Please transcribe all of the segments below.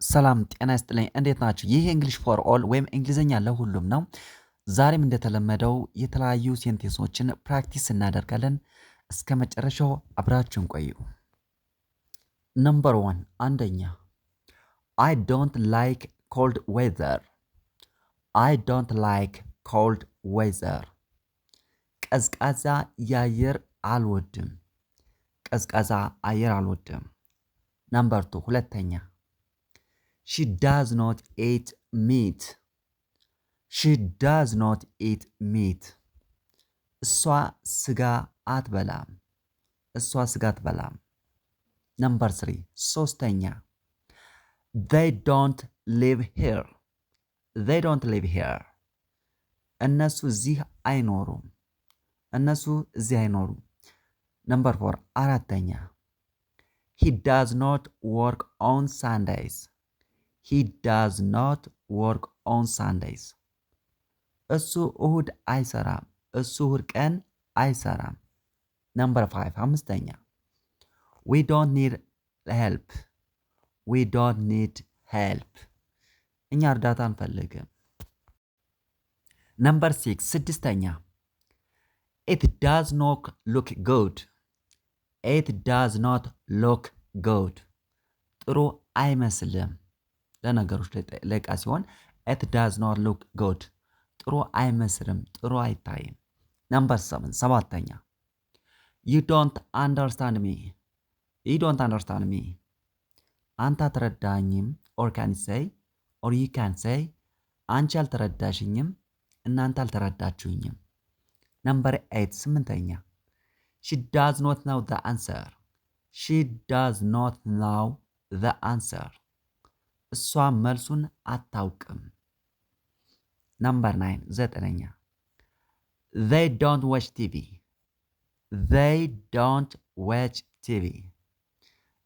ሰላም ጤና ይስጥልኝ እንዴት ናችሁ? ይህ እንግሊሽ ፎር ኦል ወይም እንግሊዘኛ ለሁሉም ነው። ዛሬም እንደተለመደው የተለያዩ ሴንቴንሶችን ፕራክቲስ እናደርጋለን። እስከ መጨረሻው አብራችሁን ቆዩ። ነምበር 1 አንደኛ I don't like cold weather. I don't like cold weather. ቀዝቃዛ የአየር አልወድም። ቀዝቃዛ አየር አልወድም። ነምበር 2 ሁለተኛ She does not eat meat. She does not eat meat. እሷ ስጋ አትበላም። እሷ ስጋ አትበላም። ነምበር 3 ሶስተኛ They don't live here. They don't live here. እነሱ እዚህ አይኖሩም። እነሱ እዚህ አይኖሩም። ነምበር 4 አራተኛ He does not work on Sundays. He does not work on Sundays. እሱ እሁድ አይሰራም። እሱ እሁድ ቀን አይሰራም። ነምበር 5 አምስተኛ We don't need help. We don't need help. እኛ እርዳታ አንፈልግም። ነምበር 6 ስድስተኛ It does not look good. It does not look good. ጥሩ አይመስልም። ለነገሮች ለዕቃ ሲሆን it does not look good. ጥሩ አይመስልም፣ ጥሩ አይታይም። ነምበር 7 ሰባተኛ You don't understand me. You don't understand me. አንተ አትረዳኝም or can say or you can say አንቺ አልተረዳሽኝም፣ እናንተ አልተረዳችሁኝም። ነምበር 8 ስምንተኛ She does not know the answer. She does not know the answer. እሷ መልሱን አታውቅም። ነምበር 9 ዘጠነኛ They don't watch TV. They don't watch TV.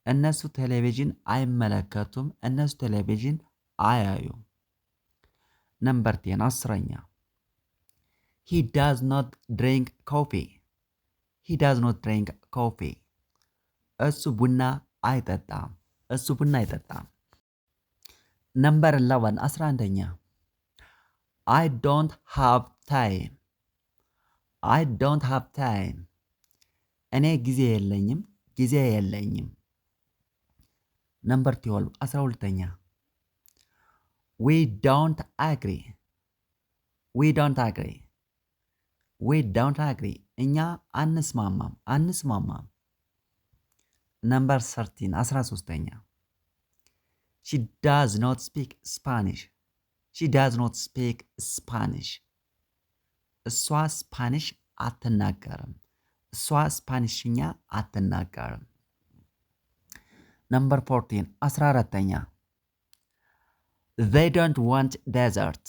እነሱ ቴሌቪዥን አይመለከቱም። እነሱ ቴሌቪዥን አያዩም። ነምበር 10 አስረኛ He does not drink coffee. He does not drink coffee. እሱ ቡና አይጠጣም። እሱ ቡና አይጠጣም። ነምበር 11 11ኛ I don't have time. I don't have time. እኔ ጊዜ የለኝም፣ ጊዜ የለኝም። ነምበር 12 12ኛ We don't agree. We don't agree. We don't agree. እኛ አንስማማም፣ አንስማማም። ነምበር 13 13ኛ She does not speak Spanish. She does not speak Spanish. እሷ ስፓኒሽ አትናገርም። እሷ ስፓኒሽኛ አትናገርም። ነምበር 14 14ኛ They don't want desert.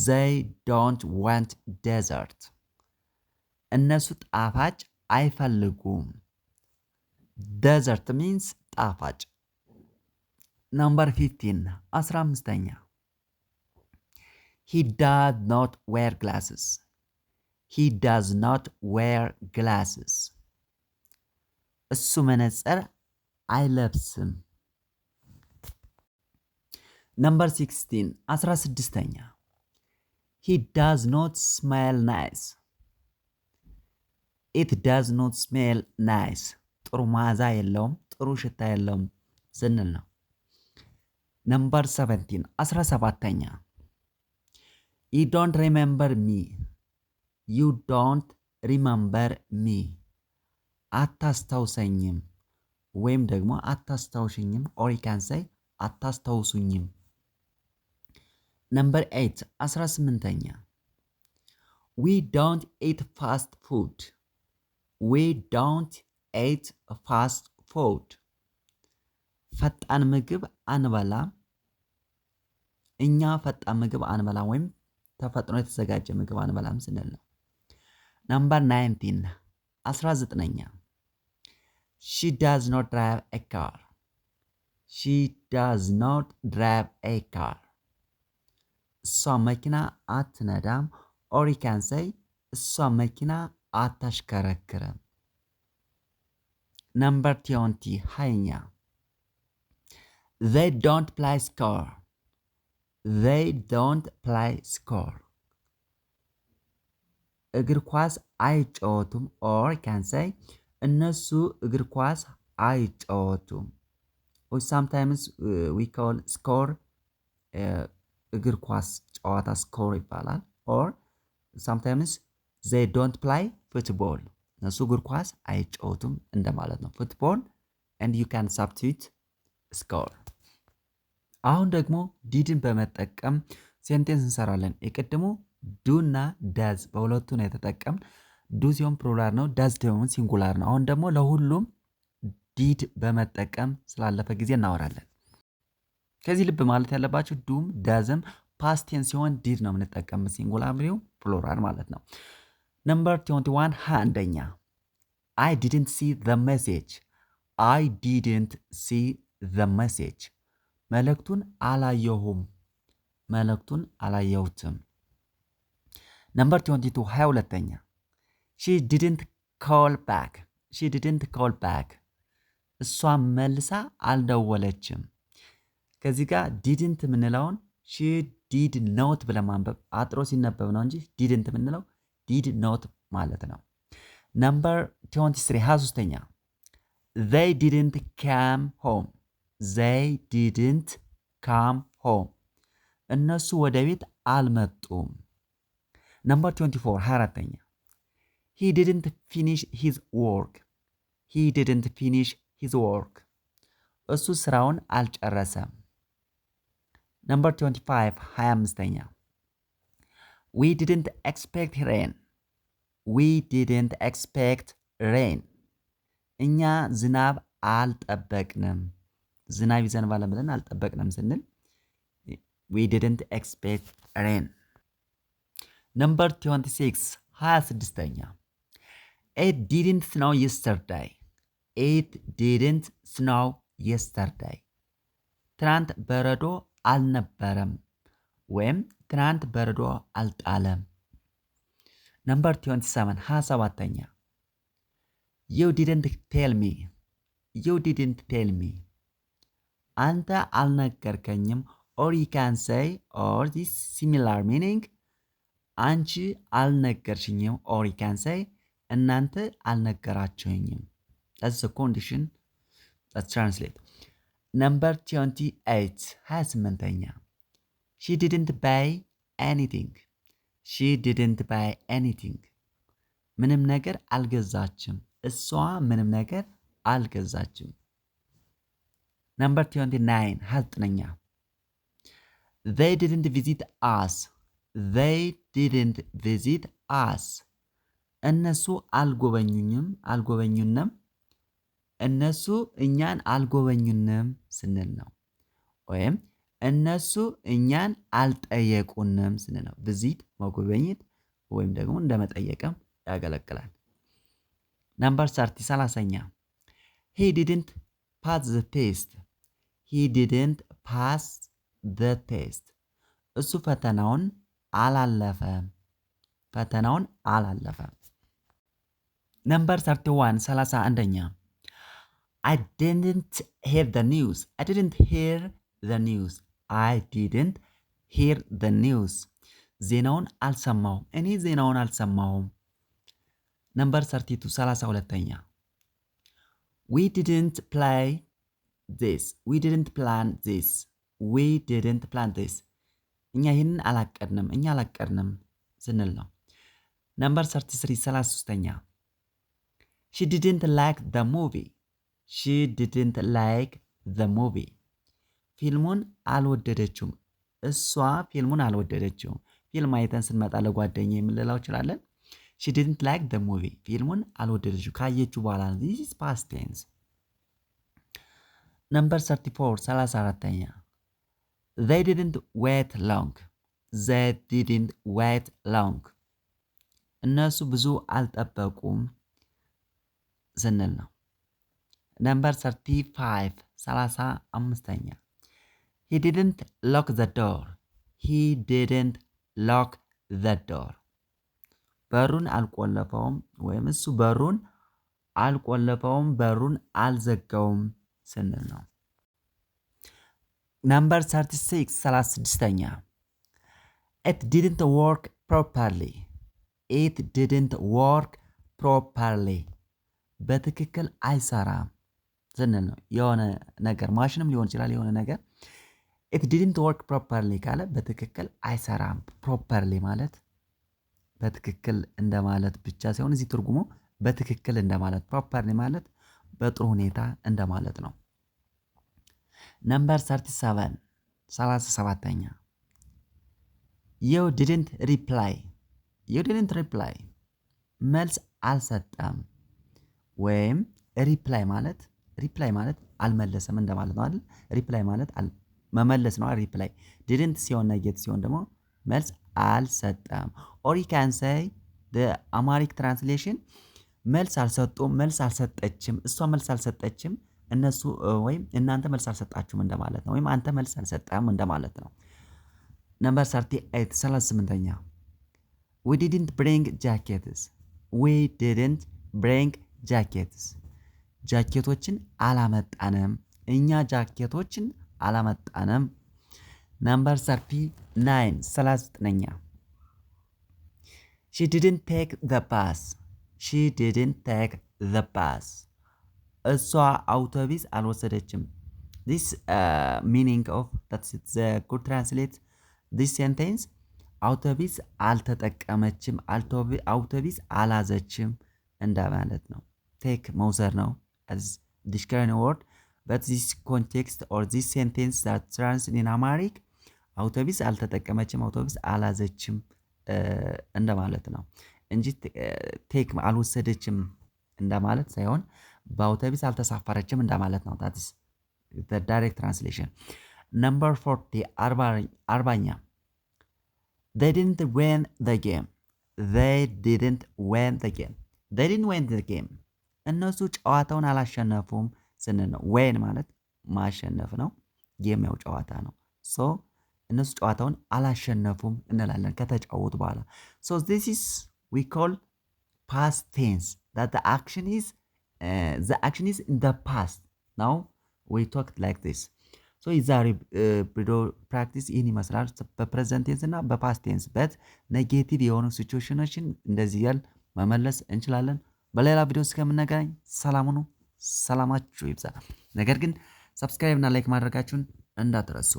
They don't want desert. እነሱ ጣፋጭ አይፈልጉም። Desert means ጣፋጭ። ነምበር 15 15ኛ He does not wear glasses. He does not wear glasses. እሱ መነጽር አይለብስም። ነምበር 16 16ኛ He does not smell nice. It does not smell nice. ጥሩ መዓዛ የለውም፣ ጥሩ ሽታ የለውም ስንል ነው። ነምበር 17 17ኛ You don't remember me. You don't remember me. አታስታውሰኝም ወይም ደግሞ አታስታውሽኝም or you can say አታስታውሱኝም። ነምበር 8 18ኛ We don't eat fast food. We don't eat fast food. ፈጣን ምግብ አንበላም። እኛ ፈጣን ምግብ አንበላም ወይም ተፈጥኖ የተዘጋጀ ምግብ አንበላም ስንል ነው። ነምበር 19 19ኛ She does not drive a car. She does not drive a car. እሷ መኪና አትነዳም or you can say እሷ መኪና አታሽከረክርም። ነምበር 20 20ኛ they don't play soccer. they don't play soccer እግር ኳስ አይጫወቱም or can say እነሱ እግር ኳስ አይጫወቱም or sometimes we call score እግር ኳስ ጨዋታ score ይባላል or sometimes they don't play football እነሱ እግር ኳስ አይጫወቱም እንደማለት ነው football and you can substitute score አሁን ደግሞ ዲድን በመጠቀም ሴንቴንስ እንሰራለን የቀደሙ ዱ እና ዳዝ በሁለቱ ነው የተጠቀም ዱ ሲሆን ፕሉራል ነው ዳዝ ደግሞ ሲንጉላር ነው አሁን ደግሞ ለሁሉም ዲድ በመጠቀም ስላለፈ ጊዜ እናወራለን ከዚህ ልብ ማለት ያለባችሁ ዱም ዳዝም ፓስት ቴንስ ሲሆን ዲድ ነው የምንጠቀም ሲንጉላር ነው ፕሉራል ማለት ነው ነምበር 21 አንደኛ I didn't see the message I didn't see the message መልእክቱን አላየሁትም ነምበር 22 22ኛ she didn't call back እሷ መልሳ አልደወለችም ከዚህ ጋር didn't ምንለውን she did not ብለን ማንበብ አጥሮ ሲነበብ ነው እንጂ didn't ምንለው did not ማለት ነው ነምበር 23 23ኛ they didn't come home እነሱ ወደ ቤት አልመጡም ነምበር 24 24ኛ he didn't finish his work እሱ ስራውን አልጨረሰም ነምበር 25 25ኛ we didn't expect rain እኛ ዝናብ አልጠበቅንም ዝናብ ይዘንባል ብለን አልጠበቅንም ስንል we didn't expect rain number 26 26ኛ it didn't snow yesterday ትናንት በረዶ አልነበረም ወይም ትናንት በረዶ አልጣለም number 27 27ኛ you didn't tell me አንተ አልነገርከኝም or you can say or this similar meaning አንቺ አልነገርሽኝም or you can say እናንተ አልነገራችሁኝም that's the condition let's translate number 28 28ኛ she didn't buy anything ምንም ነገር አልገዛችም እሷ ምንም ነገር አልገዛችም number 29 29ኛ they didn't visit us እነሱ አልጎበኙንም እነሱ እኛን አልጎበኙንም ስንል ነው ወይም እነሱ እኛን አልጠየቁንም ስንል ነው visit መጎበኘት ወይም ደግሞ እንደመጠየቅም ያገለግላል number 30 30ኛ he didn't pass the test እሱ ፈተናውን አላለፈም number 31 31ኛ I didn't hear the news ዜናውን አልሰማሁም number 32 32ኛ we didn't plan this እኛ ይህንን አላቀድንም ስንል ነው number 33 33ኛ she didn't like the movie ፊልሙን አልወደደችውም እሷ ፊልሙን አልወደደችውም ፊልም አይተን ስንመጣ ለጓደኛ የምንለው እንችላለን she didn't like the movie ፊልሙን አልወደደችው ካየችው በኋላ this is past tense number 34 34ኛ they didn't wait long እነሱ ብዙ አልጠበቁም ስንል ነው number 35 35ኛ he didn't lock the door በሩን አልቆለፈውም ወይም እሱ በሩን አልቆለፈውም በሩን አልዘጋውም ስንል ነው ነምበር 36 36ኛ it didn't work properly it didn't work properly በትክክል አይሰራም ስንል ነው። የሆነ ነገር ማሽንም ሊሆን ይችላል የሆነ ነገር it didn't work properly ካለ በትክክል አይሰራም። properly ማለት በትክክል እንደማለት ብቻ ሳይሆን እዚህ ትርጉሙ በትክክል እንደማለት properly ማለት በጥሩ ሁኔታ እንደማለት ነው። ነምበር 37 37ኛ you didn't reply መልስ አልሰጠም ወይም ሪፕላይ ማለት አልመለሰም እንደማለት ነው አይደል? ሪፕላይ ማለት መመለስ ነው። ሪፕላይ didn't ሲሆን ኔጌቲቭ ሲሆን ደግሞ መልስ አልሰጠም። or you can say the Amharic translation መልስ አልሰጡም፣ መልስ አልሰጠችም፣ እሷ መልስ አልሰጠችም፣ እነሱ ወይም እናንተ መልስ አልሰጣችሁም እንደማለት ነው። ወይም አንተ መልስ አልሰጠም እንደማለት ነው። ነምበር 38 38ኛ we didn't bring jackets ጃኬቶችን አላመጣንም፣ እኛ ጃኬቶችን አላመጣንም። ነምበር 39 39ኛ she didn't take the bus እሷ አውቶቢስ አልወሰደችም። this meaning of that's the good translate this sentence አውቶቢስ አልተጠቀመችም፣ አውቶቢስ አላዘችም እንደማለት ነው። take መውሰድ ነው as dictionary word but this context or this sentence that translates in Amharic አውቶቢስ አልተጠቀመችም፣ አውቶቢስ አላዘችም እንደማለት ነው እንጂ ቴክ አልወሰደችም እንደማለት ሳይሆን በአውቶቢስ አልተሳፈረችም እንደማለት ነው። that is the direct translation. number 40 40ኛ they didn't win the game እነሱ ጨዋታውን አላሸነፉም ስንል ነው። win ማለት ማሸነፍ ነው። ጌም ያው ጨዋታ ነው። so እነሱ ጨዋታውን አላሸነፉም እንላለን ከተጫወቱ በኋላ። so this is we call past tense that the action is in the past. now we talked like this. so የዛሬ ቪዲዮ ፕራክቲስ ይህን ይመስላል። በፕሬዘንት ቴንስ እና በፓስት ቴንስ በት ኔጌቲቭ የሆኑ ሲቹዌሽኖችን እንደዚህ ያል መመለስ እንችላለን። በሌላ ቪዲዮ እስከምንገናኝ ሰላም ሁኑ። ሰላማችሁ ይብዛ። ነገር ግን ሰብስክራይብ እና ላይክ ማድረጋችሁን እንዳትረሱ።